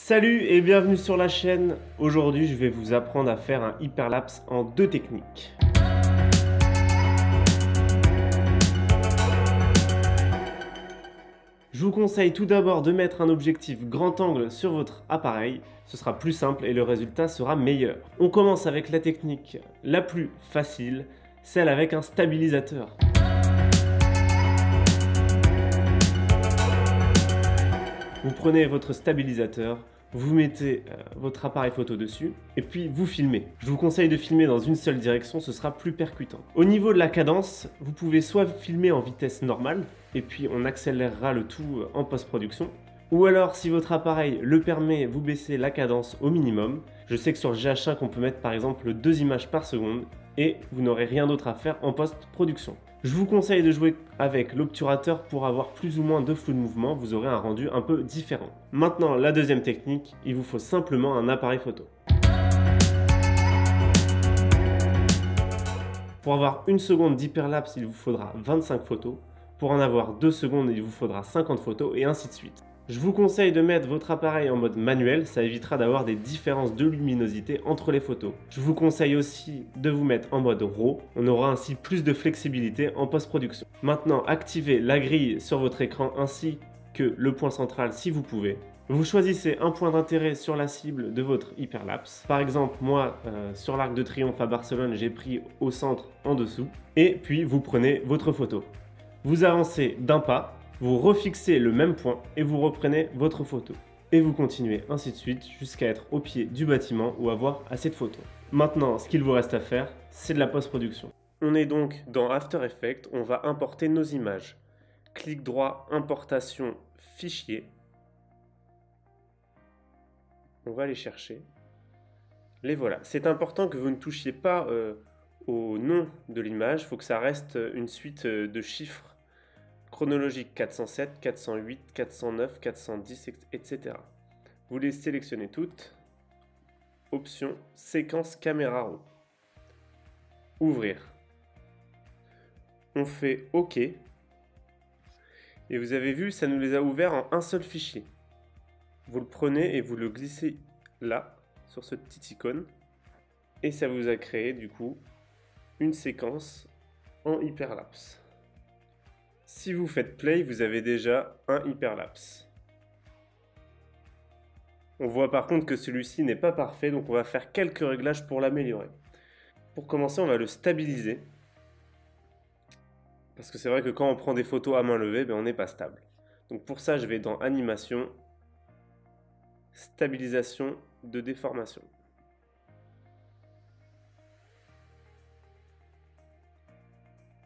Salut et bienvenue sur la chaîne. Aujourd'hui, je vais vous apprendre à faire un hyperlapse en 2 techniques. Je vous conseille tout d'abord de mettre un objectif grand angle sur votre appareil. Ce sera plus simple et le résultat sera meilleur. On commence avec la technique la plus facile, celle avec un stabilisateur. Vous prenez votre stabilisateur, vous mettez votre appareil photo dessus et puis vous filmez. Je vous conseille de filmer dans une seule direction, ce sera plus percutant. Au niveau de la cadence, vous pouvez soit filmer en vitesse normale et puis on accélérera le tout en post-production. Ou alors si votre appareil le permet, vous baissez la cadence au minimum. Je sais que sur le GH5 on peut mettre par exemple 2 images par seconde et vous n'aurez rien d'autre à faire en post-production. Je vous conseille de jouer avec l'obturateur pour avoir plus ou moins de flou de mouvement, vous aurez un rendu un peu différent. Maintenant, la deuxième technique, il vous faut simplement un appareil photo. Pour avoir 1 seconde d'hyperlapse, il vous faudra 25 photos. Pour en avoir 2 secondes, il vous faudra 50 photos et ainsi de suite. Je vous conseille de mettre votre appareil en mode manuel, ça évitera d'avoir des différences de luminosité entre les photos. Je vous conseille aussi de vous mettre en mode RAW, on aura ainsi plus de flexibilité en post-production. Maintenant, activez la grille sur votre écran ainsi que le point central si vous pouvez. Vous choisissez un point d'intérêt sur la cible de votre hyperlapse. Par exemple, moi, sur l'Arc de Triomphe à Barcelone, j'ai pris au centre en dessous. Et puis, vous prenez votre photo. Vous avancez d'un pas. Vous refixez le même point et vous reprenez votre photo. Et vous continuez ainsi de suite jusqu'à être au pied du bâtiment ou avoir assez de photos. Maintenant, ce qu'il vous reste à faire, c'est de la post-production. On est donc dans After Effects, on va importer nos images. Clic droit, importation, fichier. On va les chercher. Les voilà. C'est important que vous ne touchiez pas au nom de l'image, il faut que ça reste une suite de chiffres chronologique 407, 408, 409, 410, etc. Vous les sélectionnez toutes. Option séquence caméra raw. Ouvrir. On fait OK. Et vous avez vu, ça nous les a ouverts en un seul fichier. Vous le prenez et vous le glissez là, sur ce petit icône. Et ça vous a créé du coup une séquence en hyperlapse. Si vous faites play, vous avez déjà un hyperlapse. On voit par contre que celui-ci n'est pas parfait, donc on va faire quelques réglages pour l'améliorer. Pour commencer, on va le stabiliser. Parce que c'est vrai que quand on prend des photos à main levée, on n'est pas stable. Donc pour ça, je vais dans Animation, Stabilisation de déformation.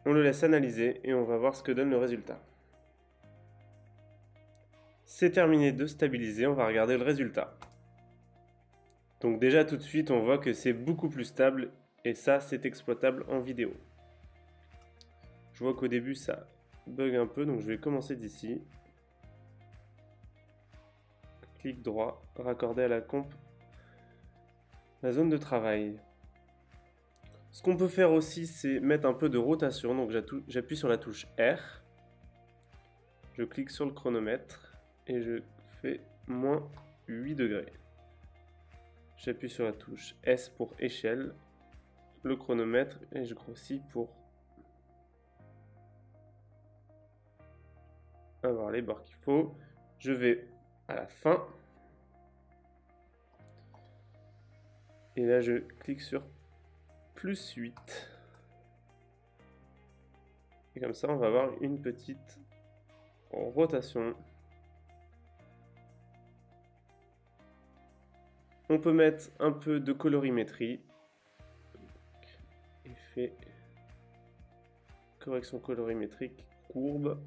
On le laisse analyser et on va voir ce que donne le résultat. C'est terminé de stabiliser, on va regarder le résultat. Donc déjà tout de suite on voit que c'est beaucoup plus stable et ça c'est exploitable en vidéo. Je vois qu'au début ça bug un peu, donc je vais commencer d'ici. Clic droit, raccorder à la comp la zone de travail. Ce qu'on peut faire aussi, c'est mettre un peu de rotation. Donc j'appuie sur la touche R. Je clique sur le chronomètre et je fais moins 8 degrés. J'appuie sur la touche S pour échelle, le chronomètre et je grossis pour avoir les bords qu'il faut. Je vais à la fin. Et là, je clique sur plus 8. Et comme ça, on va avoir une petite rotation. On peut mettre un peu de colorimétrie. Effet correction colorimétrique, courbe.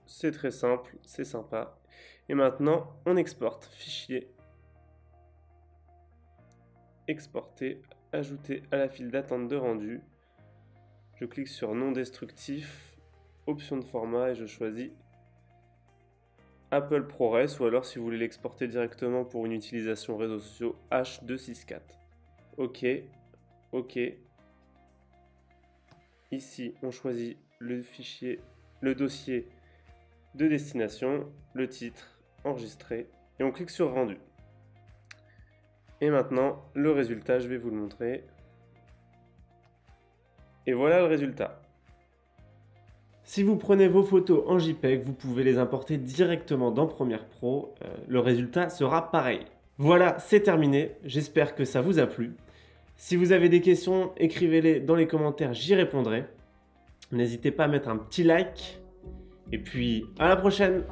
C'est très simple, c'est sympa. Et maintenant, on exporte. Fichier. Exporter. Ajouter à la file d'attente de rendu. Je clique sur non destructif. Option de format et je choisis Apple ProRes, ou alors si vous voulez l'exporter directement pour une utilisation réseaux sociaux, H264. OK, OK. Ici, on choisit le fichier, le dossier de destination, le titre, enregistré, et on clique sur rendu. Et maintenant, le résultat, je vais vous le montrer. Et voilà le résultat. Si vous prenez vos photos en JPEG, vous pouvez les importer directement dans Premiere Pro. Le résultat sera pareil. Voilà, c'est terminé. J'espère que ça vous a plu. Si vous avez des questions, écrivez-les dans les commentaires, j'y répondrai. N'hésitez pas à mettre un petit like. Et puis, à la prochaine!